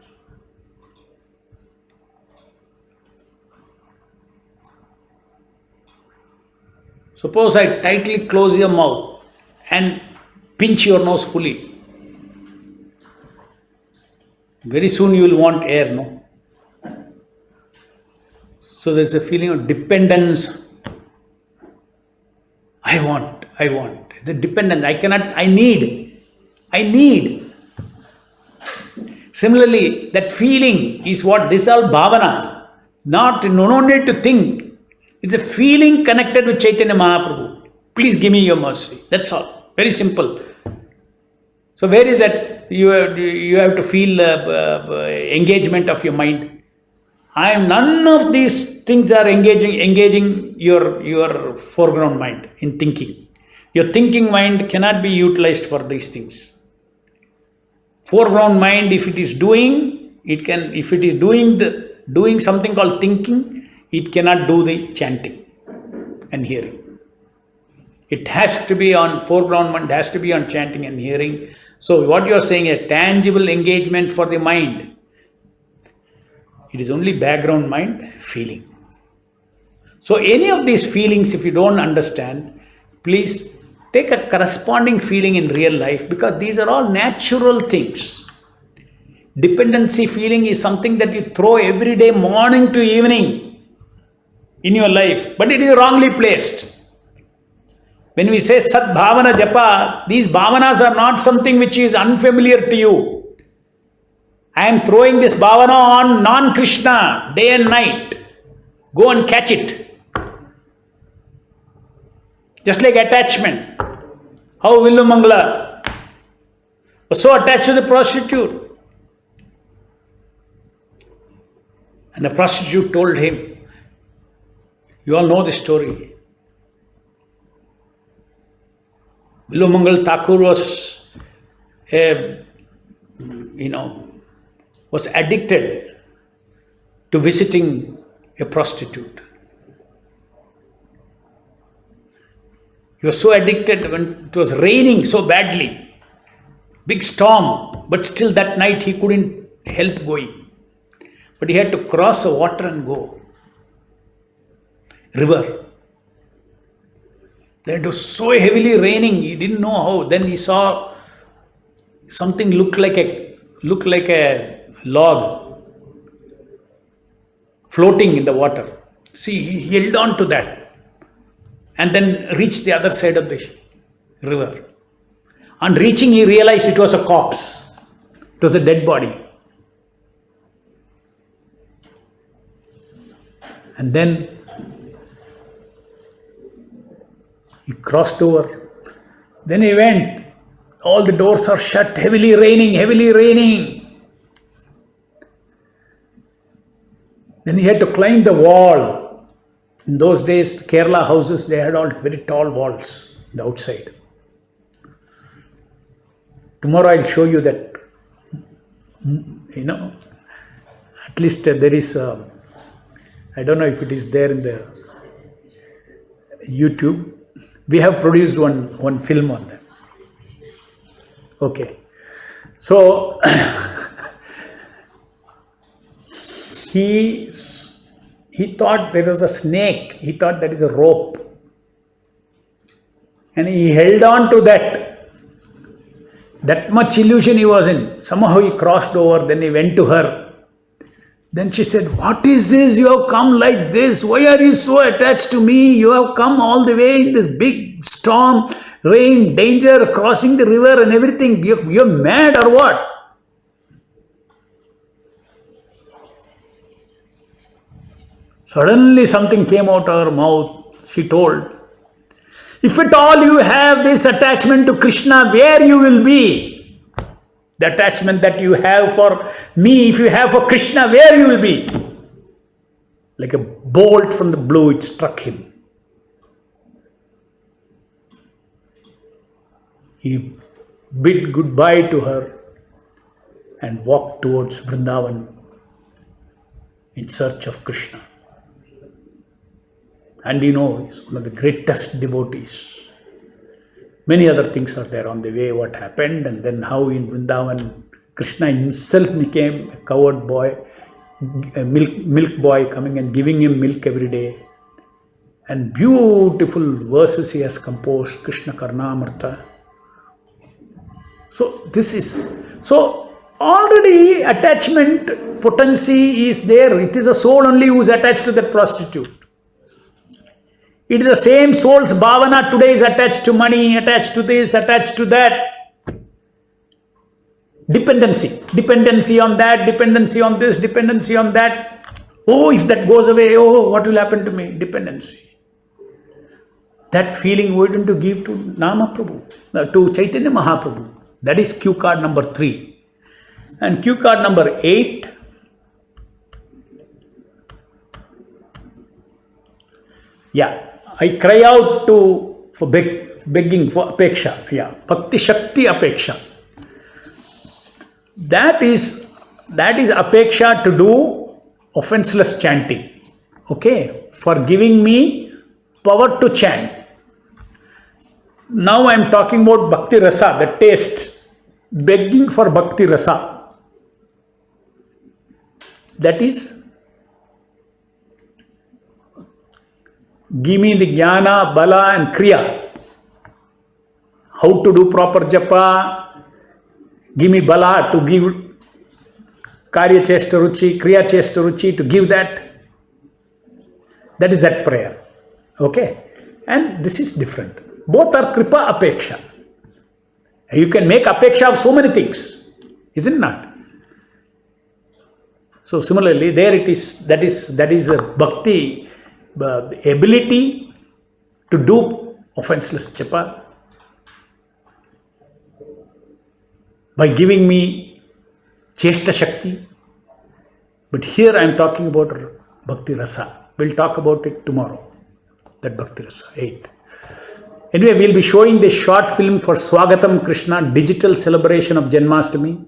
Suppose I tightly close your mouth and pinch your nose fully. Very soon you will want air, no? So there's a feeling of dependence. I want. The dependence. I need. Similarly, that feeling is what these are bhavanas. No need to think. It's a feeling connected with Chaitanya Mahaprabhu. Please give me your mercy. That's all. Very simple. So where is that? You have to feel engagement of your mind. None of these things are engaging your foreground mind in thinking. Your thinking mind cannot be utilized for these things. Foreground mind, if it is doing something called thinking, it cannot do the chanting and hearing. It has to be on foreground mind, has to be on chanting and hearing. So what you are saying, a tangible engagement for the mind. It is only background mind feeling. So any of these feelings, if you don't understand, please take a corresponding feeling in real life, because these are all natural things. Dependency feeling is something that you throw every day, morning to evening in your life, but it is wrongly placed. When we say Sat Bhavana Japa, these bhavanas are not something which is unfamiliar to you. I am throwing this bhavana on non-Krishna day and night. Go and catch it. Just like attachment. How Vilumangala was so attached to the prostitute. And the prostitute told him, you all know the story. Vilumangal Thakur was addicted to visiting a prostitute. He was so addicted when it was raining so badly, big storm, but still that night he couldn't help going. But he had to cross the water and go. River. Then it was so heavily raining, he didn't know how. Then he saw something look like a log floating in the water. See, he held on to that and then reached the other side of the river. On reaching, he realized it was a corpse. It was a dead body. And then he crossed over. Then he went. All the doors are shut, heavily raining. Then he had to climb the wall. In those days, Kerala houses, they had all very tall walls on the outside. Tomorrow I'll show you that, at least there is, I don't know if it is there in the YouTube. We have produced one film on that. Okay. So, he thought there was a snake. He thought that is a rope. And he held on to that. That much illusion he was in. Somehow he crossed over, then he went to her. Then she said, "What is this? You have come like this. Why are you so attached to me? You have come all the way in this big storm, rain, danger, crossing the river and everything. You're mad or what?" Suddenly something came out of her mouth. She told, "If at all you have this attachment to Krishna, where you will be? The attachment that you have for me, if you have for Krishna, where you will be?" Like a bolt from the blue, it struck him. He bid goodbye to her and walked towards Vrindavan in search of Krishna. And he's one of the greatest devotees. Many other things are there on the way, what happened, and then how in Vrindavan, Krishna himself became a coward boy, a milk boy, coming and giving him milk every day. And beautiful verses he has composed, Krishna Karnamrta. So already attachment potency is there. It is a soul only who is attached to that prostitute. It is the same soul's bhavana today is attached to money, attached to this, attached to that. Dependency on that, dependency on this, dependency on that. Oh, if that goes away, oh, what will happen to me? Dependency. That feeling we want to give to Nama Prabhu, to Chaitanya Mahaprabhu. That is cue card number 3. And cue card number 8. Yeah. I cry out for begging for apeksha. Yeah, bhakti shakti apeksha. That is apeksha to do offenseless chanting. Okay, for giving me power to chant. Now I am talking about bhakti rasa, the taste. Begging for bhakti rasa. That is, give me the jnana, bala and kriya. How to do proper japa. Give me bala to give karya chesta ruchi, kriya chesta ruchi, to give that. That is that prayer. Okay. And this is different. Both are kripa apeksha. You can make apeksha of so many things. Isn't it not? So similarly, there it is, that is a bhakti. The ability to do offenseless japa by giving me chesta shakti. But here I am talking about bhakti rasa. We'll talk about it tomorrow. That bhakti rasa 8. Anyway, we'll be showing this short film for Swagatam Krishna, digital celebration of Janmashtami.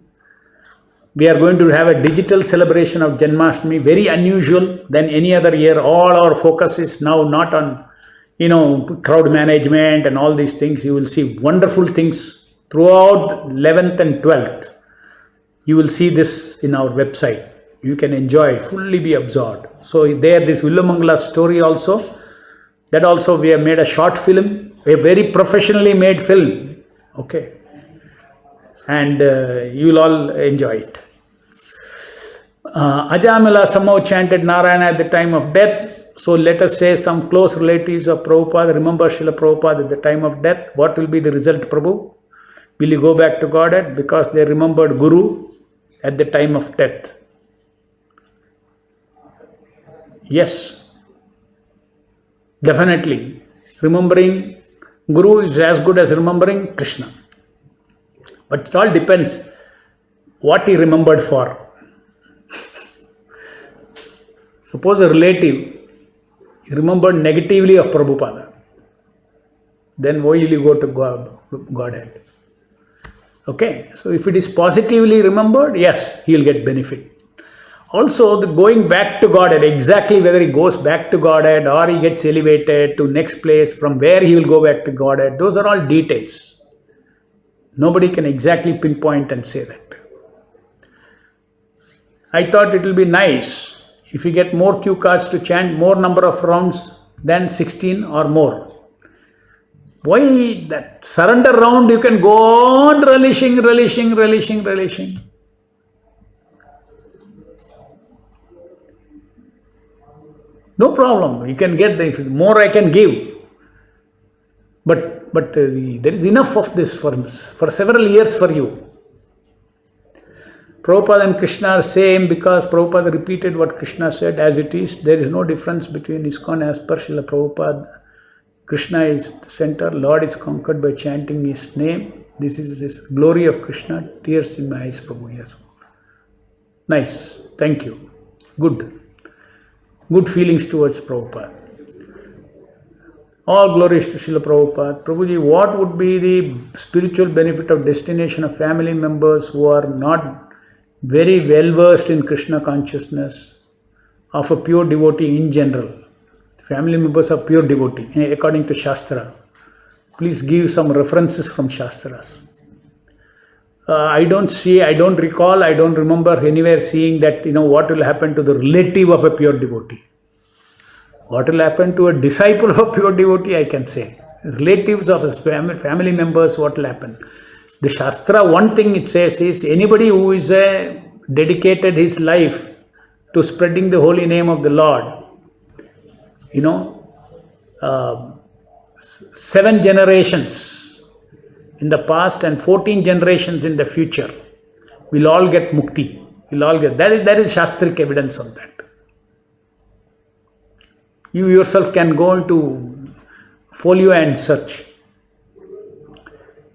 We are going to have a digital celebration of Janmashtami, very unusual than any other year. All our focus is now not on, crowd management and all these things. You will see wonderful things throughout 11th and 12th. You will see this in our website. You can enjoy, fully be absorbed. So there, this Villamangala story also, that also we have made a short film, a very professionally made film. Okay. And you will all enjoy it. Ajamila somehow chanted Narayana at the time of death. So let us say some close relatives of Prabhupada remember Srila Prabhupada at the time of death. What will be the result, Prabhu? Will you go back to Godhead? Because they remembered Guru at the time of death. Yes. Definitely. Remembering Guru is as good as remembering Krishna. But it all depends what he remembered for. Suppose a relative remembered negatively of Prabhupada. Then why will you go to Godhead? Okay, so if it is positively remembered, yes, he will get benefit. Also, the going back to Godhead, exactly whether he goes back to Godhead or he gets elevated to next place from where he will go back to Godhead, those are all details. Nobody can exactly pinpoint and say that. I thought it will be nice If you get more cue cards to chant more number of rounds than 16 or more. Why that surrender round you can go on relishing. No problem. You can get the more I can give. But there is enough of this for several years for you. Prabhupada and Krishna are same because Prabhupada repeated what Krishna said as it is. There is no difference between ISKCON as per Srila Prabhupada. Krishna is the center. Lord is conquered by chanting His name. This is His glory of Krishna. Tears in my eyes, Prabhu. Yes. Nice. Thank you. Good. Good feelings towards Prabhupada. All glories to Srila Prabhupada. Prabhuji, what would be the spiritual benefit of destination of family members who are not very well versed in Krishna consciousness of a pure devotee in general? Family members are pure devotee according to Shastra. Please give some references from Shastras. I don't recall, I don't remember anywhere seeing that, what will happen to the relative of a pure devotee. What will happen to a disciple of a pure devotee, I can say. Relatives of his family members, what will happen? The Shastra, one thing it says is, anybody who is dedicated his life to spreading the holy name of the Lord, 7 generations in the past and 14 generations in the future will all get mukti. That is Shastric evidence of that. You yourself can go into folio and search.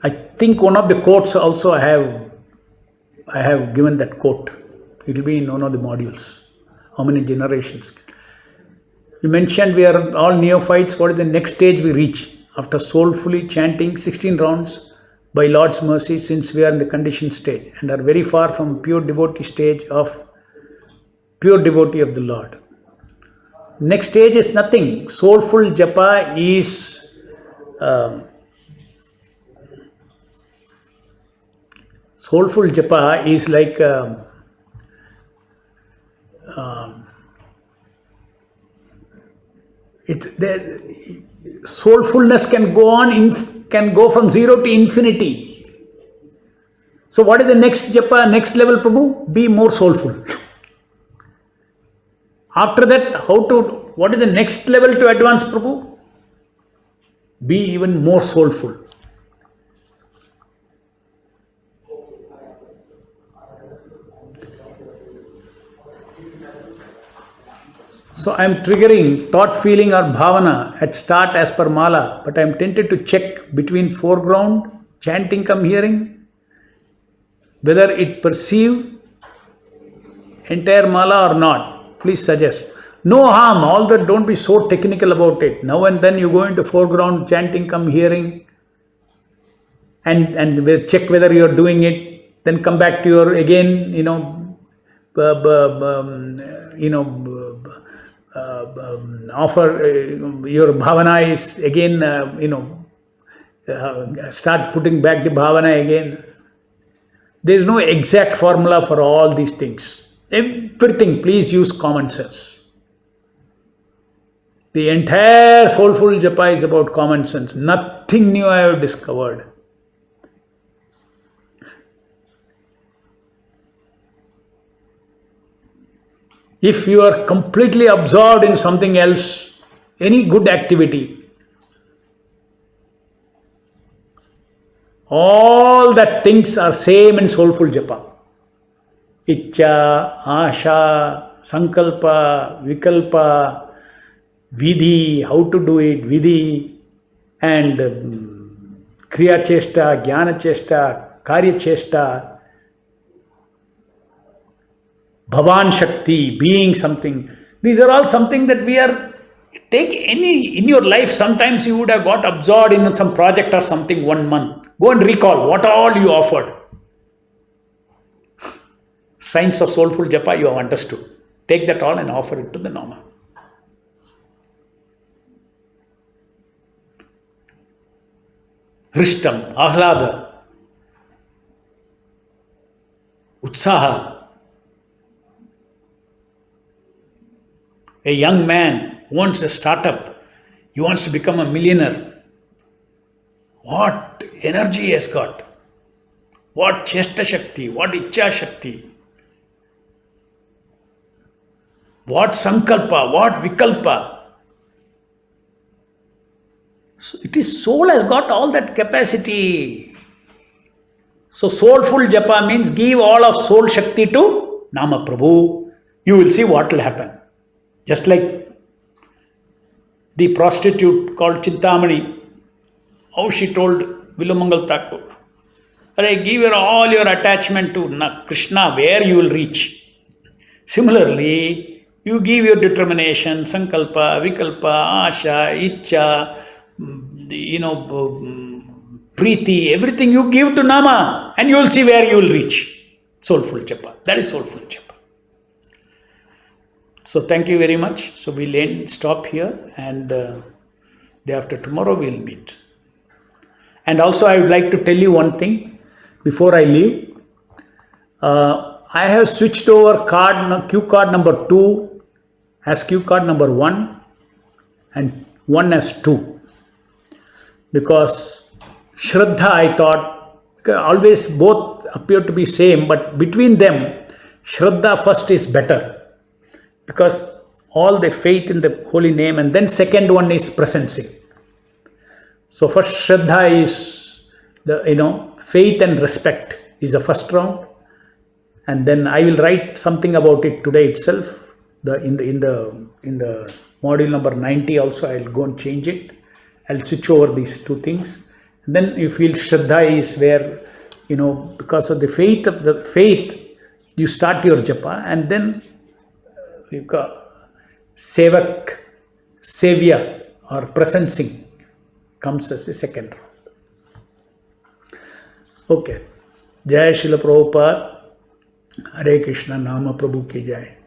I think one of the quotes also I have given that quote. It will be in one of the modules. How many generations? You mentioned we are all neophytes. What is the next stage we reach? After soulfully chanting 16 rounds, by Lord's mercy, since we are in the conditioned stage and are very far from pure devotee stage of pure devotee of the Lord. Next stage is nothing. Soulful Japa is like soulfulness can go from 0 to infinity. So what is the next Japa, next level, Prabhu? Be more soulful. After that, what is the next level to advance, Prabhu? Be even more soulful. So I am triggering thought, feeling or bhavana at start as per mala, but I am tempted to check between foreground, chanting come hearing, whether it perceive entire mala or not. Please suggest. No harm, all that, don't be so technical about it. Now and then you go into foreground, chanting come hearing, and check whether you are doing it, then come back to your again, offer your bhavana is again, start putting back the bhavana again. There is no exact formula for all these things. Everything, please use common sense. The entire Soulful Japa is about common sense. Nothing new I have discovered. If you are completely absorbed in something else, any good activity, all that things are same in Soulful Japa. Ichcha, Asha, Sankalpa, Vikalpa, Vidhi, how to do it, Vidhi, and Kriya Chesta, Jnana Chesta, Karya Chesta, Bhavan Shakti, being something. These are all something that we are, take any, in your life, sometimes you would have got absorbed in some project or something 1 month. Go and recall what all you offered. Science of Soulful Japa you have understood. Take that all and offer it to the Nama. Rishtam, Ahlada, Utsaha, A young man wants a startup, he wants to become a millionaire. What energy he has got, what chesta shakti, what icha shakti, what sankalpa, what vikalpa. So it is soul has got all that capacity. So soulful japa means give all of soul shakti to Nama Prabhu. You will see what will happen. Just like the prostitute called Chintamani, how she told Vilumangal Thakur, Hare, give all your attachment to Krishna, where you will reach. Similarly, you give your determination, sankalpa, vikalpa, asha, icha, preeti, everything you give to Nama, and you will see where you will reach. Soulful japa. That is soulful japa. So thank you very much. So we'll stop here, and day after tomorrow we'll meet. And also I would like to tell you one thing before I leave. I have switched over cue card number 2 as cue card number 1 and 1 as 2. Because Shraddha, I thought, always both appear to be same, but between them, Shraddha first is better. Because all the faith in the holy name, and then second one is presencing. So first Shraddha is the faith and respect is the first round, and then I will write something about it today itself. In the module number 90 also I will go and change it. I'll switch over these two things. And then you feel Shraddha is where because of the faith you start your japa, and then you got sevak, sevya or presencing comes as a second round. Okay. Jai Srila Prabhupada. Hare Krishna. Nama Prabhu ki jai.